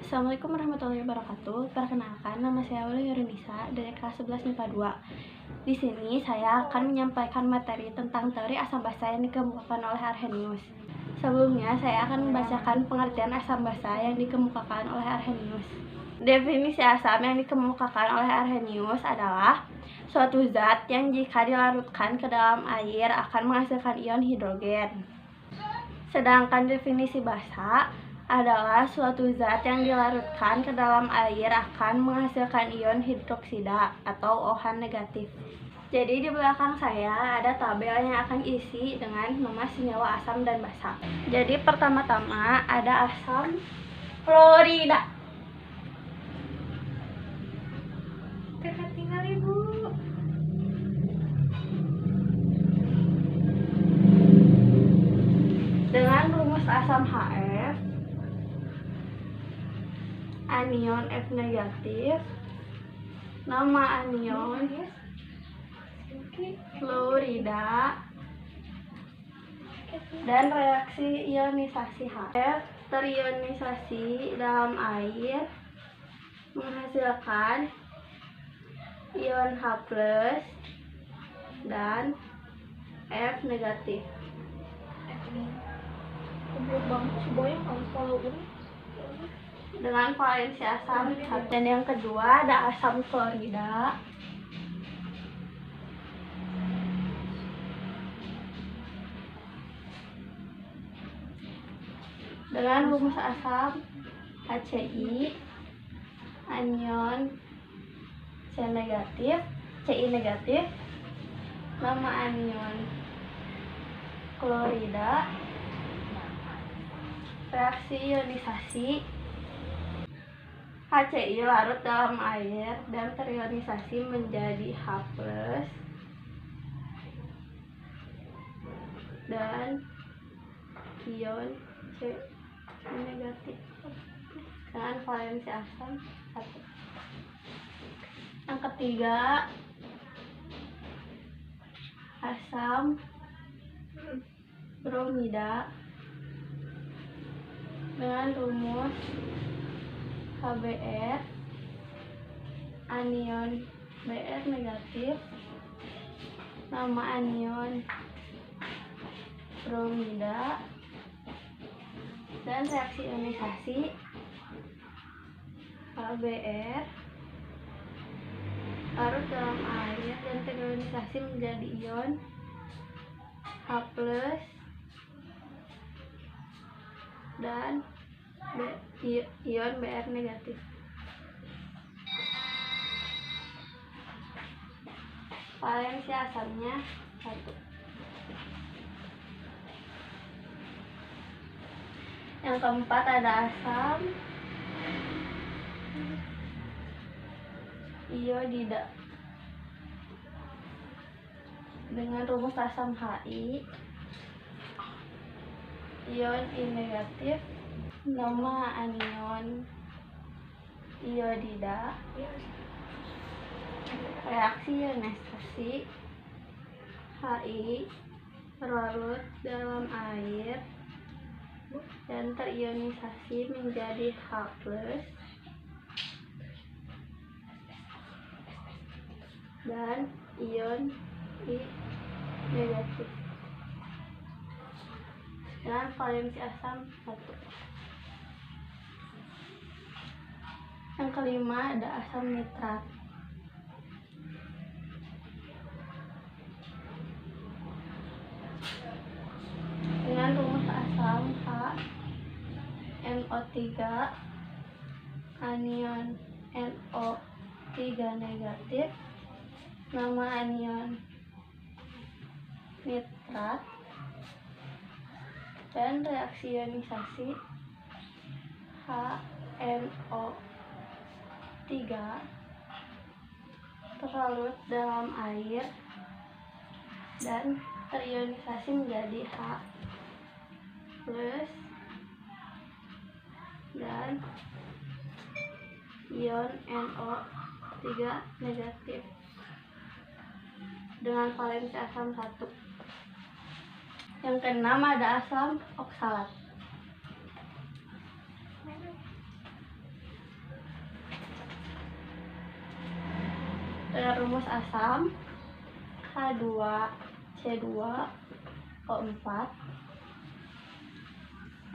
Assalamualaikum warahmatullahi wabarakatuh. Perkenalkan, nama saya Aulia Yurunisa dari kelas 11 MIPA 2. Di sini saya akan menyampaikan materi tentang teori asam basa yang dikemukakan oleh Arrhenius. Sebelumnya, saya akan membacakan pengertian asam basa yang dikemukakan oleh Arrhenius. Definisi asam yang dikemukakan oleh Arrhenius adalah suatu zat yang jika dilarutkan ke dalam air akan menghasilkan ion hidrogen. Sedangkan definisi basa adalah suatu zat yang dilarutkan ke dalam air akan menghasilkan ion hidroksida atau OH negatif. Jadi di belakang saya ada tabel yang akan isi dengan nama senyawa asam dan basa. Jadi pertama-tama ada asam klorida. Kakak tinggal ibu. Dengan rumus asam HF, anion F negatif, nama anion klorida, dan reaksi ionisasi HF terionisasi dalam air menghasilkan ion H+ dan F negatif. Dengan valensi asam. Dan yang kedua ada asam klorida. Dengan rumus asam HCl, anion Ci negatif, nama anion klorida, reaksi ionisasi, HCl larut dalam air dan terionisasi menjadi H+ dan ion C negatif dengan valensi asam 1. Yang ketiga asam bromida dengan rumus HBr, anion Br negatif, nama anion bromida, dan reaksi ionisasi HBr larut dalam air dan terionisasi menjadi ion H+ dan ion Br negatif. Valensi asamnya 1. Yang keempat ada asam iodida dengan rumus asam Hi, ion I negatif, nama anion iodida, reaksi ionisasi Hi larut dalam air dan terionisasi menjadi H+ dan ion I negatif dengan valensi asam 1. Yang kelima ada asam nitrat dengan rumus asam HNO3, anion NO3 negatif, nama anion nitrat, dan reaksi ionisasi HNO3 terlarut dalam air dan terionisasi menjadi H+ dan ion NO3 negatif dengan valensi asam 1. Yang keenam ada asam oksalat Dengan rumus asam H2C2O4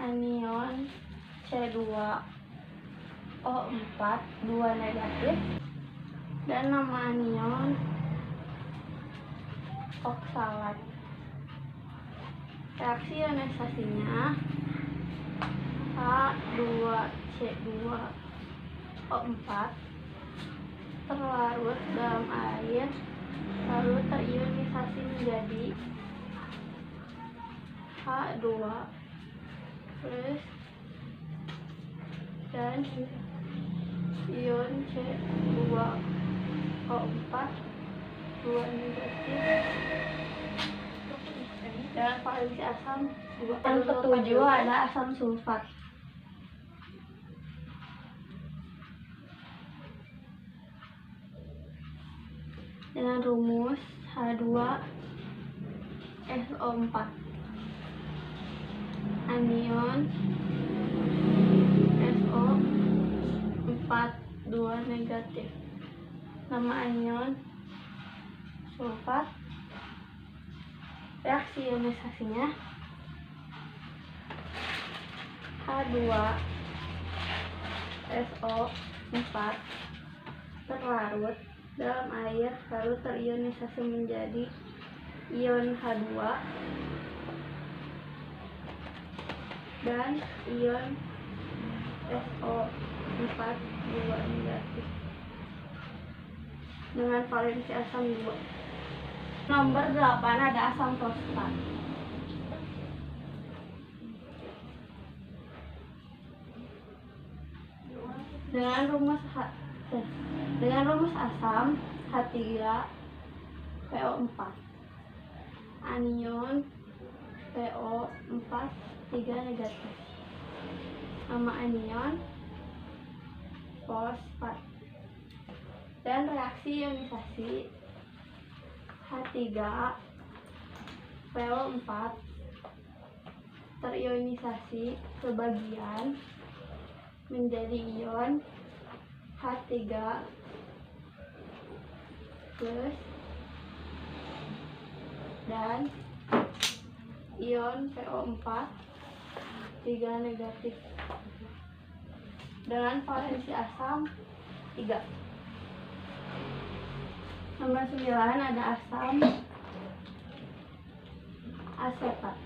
anion C2O4 2 negatif dan nama anion oksalat. Reaksi ionisasinya H2C2O4 terlarut dalam air lalu terionisasi menjadi H2 plus dan ion C2O4 2 negatif dan valensi asam. Yang ketujuh ada asam sulfat. Dengan rumus H2SO4 anion SO4 2 negatif. Nama anion sulfat. Reaksi ionisasinya H2SO4 terlarut dalam air lalu terionisasi menjadi ion H2 dan ion SO4 2 negatif dengan valensi asam 2. Nomor 8 ada asam fosfat. Dengan rumus asam H3PO4 anion PO4 3 negatif. Nama anion fosfat. Dan reaksi ionisasi H3PO4 terionisasi sebagian menjadi ion H3 plus dan ion PO4 3 negatif dengan valensi asam 3. Nomor 9 ada asam asetat.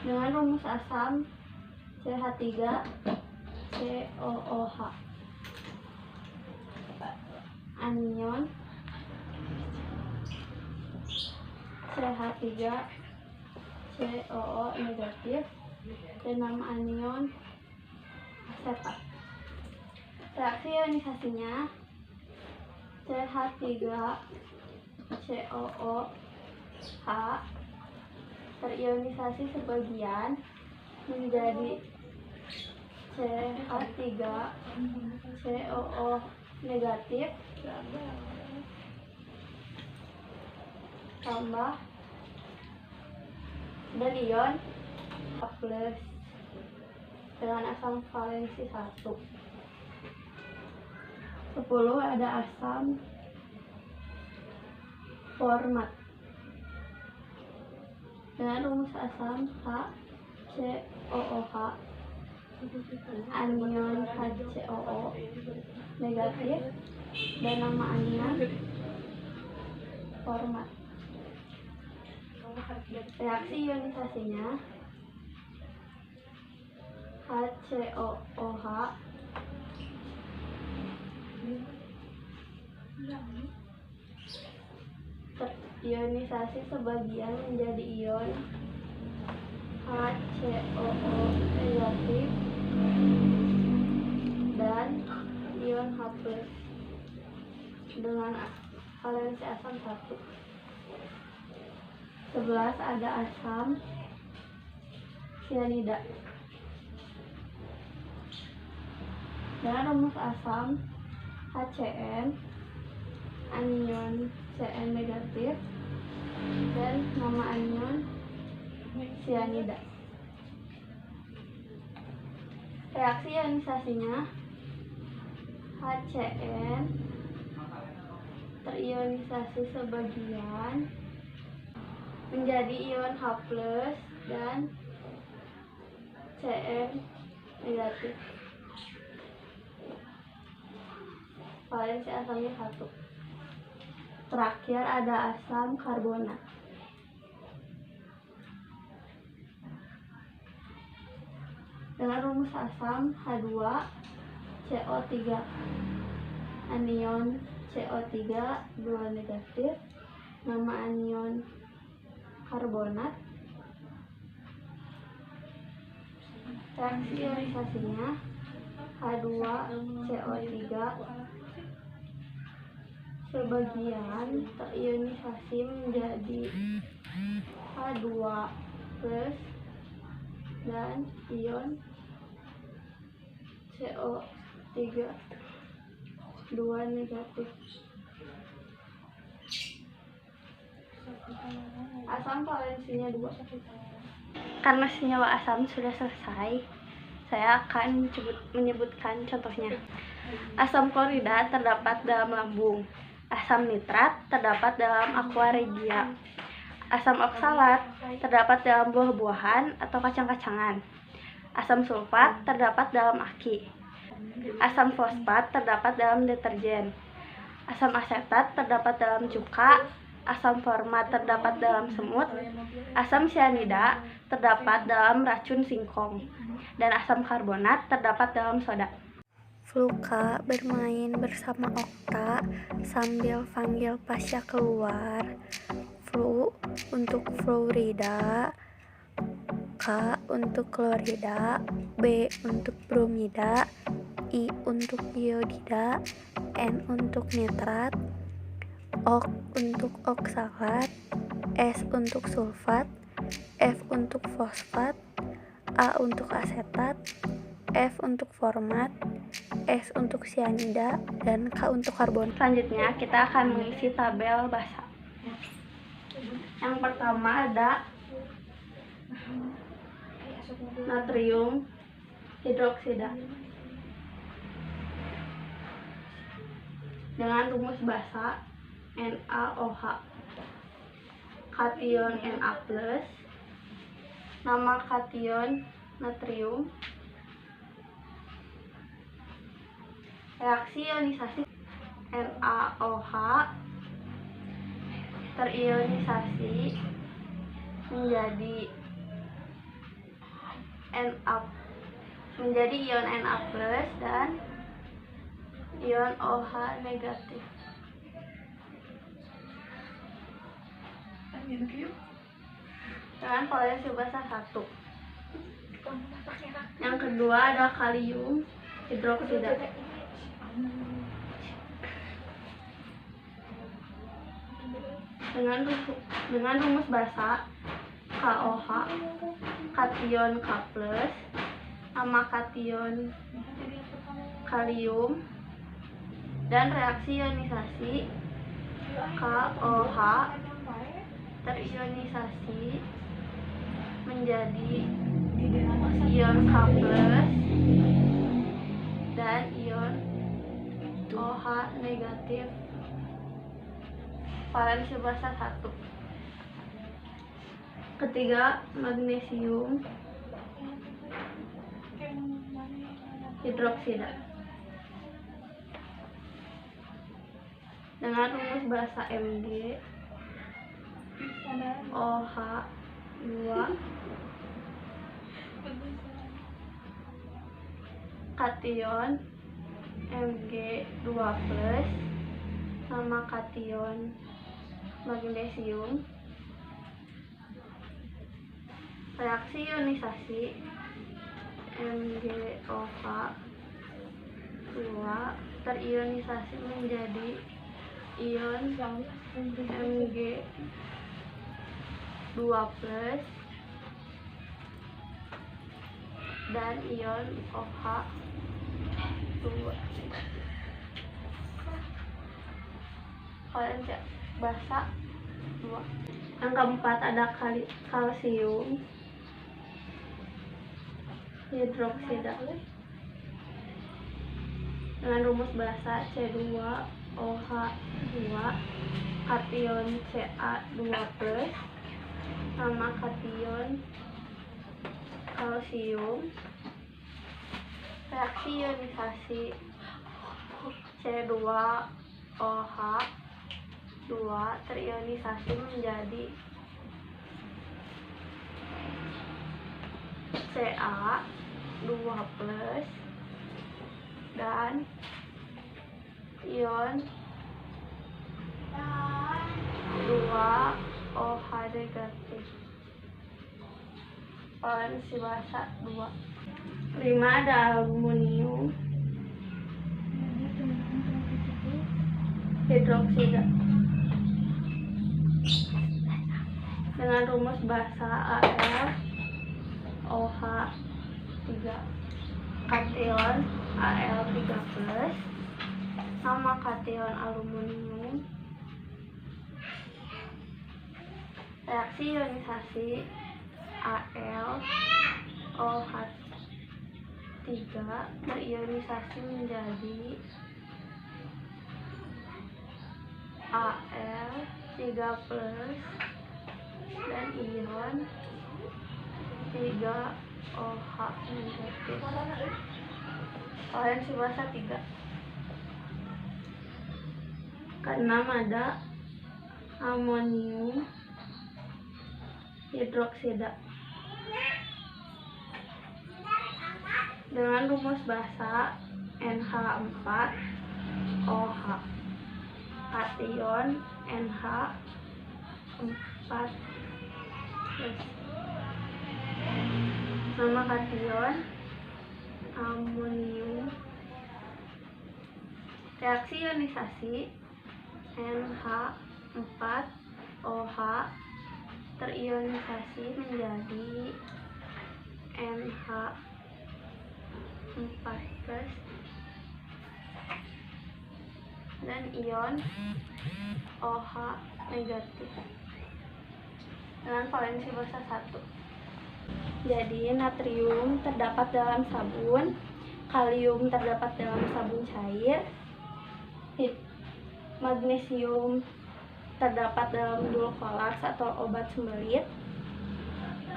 Dengan rumus asam CH3COOH anion CH3COO negatif dan nama anion asetat. Reaksi ionisasinya CH3COOH terionisasi sebagian menjadi CH3COO negatif tambah dan ion H plus dengan asam valensi 1. 10 ada asam format. Dengan rumus asam HCOOH anion HCOO negatif dan nama anion format. Reaksi ionisasinya HCOOH terionisasi sebagian menjadi ion HCOO negatif dan ion H plus dengan valensi asam 1. 11 ada asam sianida. Dengan rumus asam HCN anion Cn negatif dan nama anion sianida. Reaksi ionisasinya HCN terionisasi sebagian menjadi ion H+ dan Cn negatif. Valensi asamnya 1. Terakhir ada asam karbonat. Dengan rumus asam H2CO3, anion CO3 2 negatif, nama anion karbonat. Reaksi ionisasinya H2CO3 sebagian terionisasi menjadi H2+ dan ion CO3 2 negatif. Asam valensinya 2. Karena senyawa asam sudah selesai, saya akan menyebutkan contohnya. Asam klorida terdapat dalam lambung. Asam nitrat terdapat dalam aqua regia. Asam oksalat terdapat dalam buah-buahan atau kacang-kacangan. Asam sulfat terdapat dalam aki. Asam fosfat terdapat dalam deterjen. Asam asetat terdapat dalam cuka. Asam format terdapat dalam semut. Asam sianida terdapat dalam racun singkong. Dan asam karbonat terdapat dalam soda. Fluka bermain bersama Okta sambil panggil Pasya keluar. Flu untuk fluorida, K untuk klorida, B untuk bromida, I untuk iodida, N untuk nitrat, OK untuk oksalat, S untuk sulfat, F untuk fosfat, A untuk asetat, F untuk format, S untuk sianida, dan K untuk karbon. Selanjutnya kita akan mengisi tabel basa. Yang pertama ada natrium hidroksida dengan rumus basa NaOH, kation Na+, nama kation natrium, reaksi ionisasi NaOH terionisasi menjadi ion Na+ dan ion OH negatif. Dengan valensi basa 1. Yang kedua ada kalium hidroksida dengan rumus basa KOH, kation K+, nama kation kalium, dan reaksi ionisasi KOH terionisasi menjadi ion K+ dan ion OH negatif. Valensi basa 1. Ketiga, magnesium hidroksida dengan rumus basa Mg OH 2, kation Mg2+, nama kation magnesium, reaksi ionisasi MgOH 2 terionisasi menjadi ion Mg2+ dan ion OH 2. Valensi basa 2. Yang keempat ada kalsium hidroksida Dengan rumus basa C2OH2 kation Ca2+ sama kation kalsium, reaksi ionisasi C2OH2 terionisasi menjadi Ca2+ dan ion 2OH negatif. Valensi basa 2. 5 ada aluminium hidroksida. Dengan rumus basa AlOH3 kation Al3+ sama kation aluminium, reaksi ionisasi AlOH3 terionisasi menjadi Al3+ dan ion 3OH negatif. Valensi basa 3. Keenam ada amonium hidroksida. Dengan rumus basa NH4OH kation NH4+ sama kation amonium, reaksi ionisasi NH4OH terionisasi menjadi NH4+ dan ion OH negatif. Dengan valensi basa 1. Jadi natrium terdapat dalam sabun, kalium terdapat dalam sabun cair, magnesium terdapat dalam dulkolaks atau obat sembelit,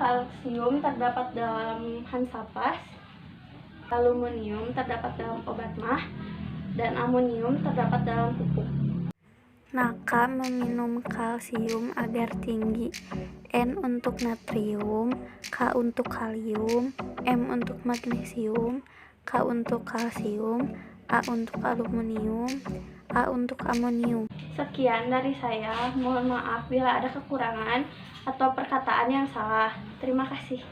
kalsium terdapat dalam hansapas, aluminium terdapat dalam obat mah, dan amonium terdapat dalam pupuk. Maka meminum kalsium agar tinggi. N untuk natrium, K untuk kalium, M untuk magnesium, K untuk kalsium, A untuk aluminium, A untuk amonium. Sekian dari saya. Mohon maaf bila ada kekurangan atau perkataan yang salah. Terima kasih.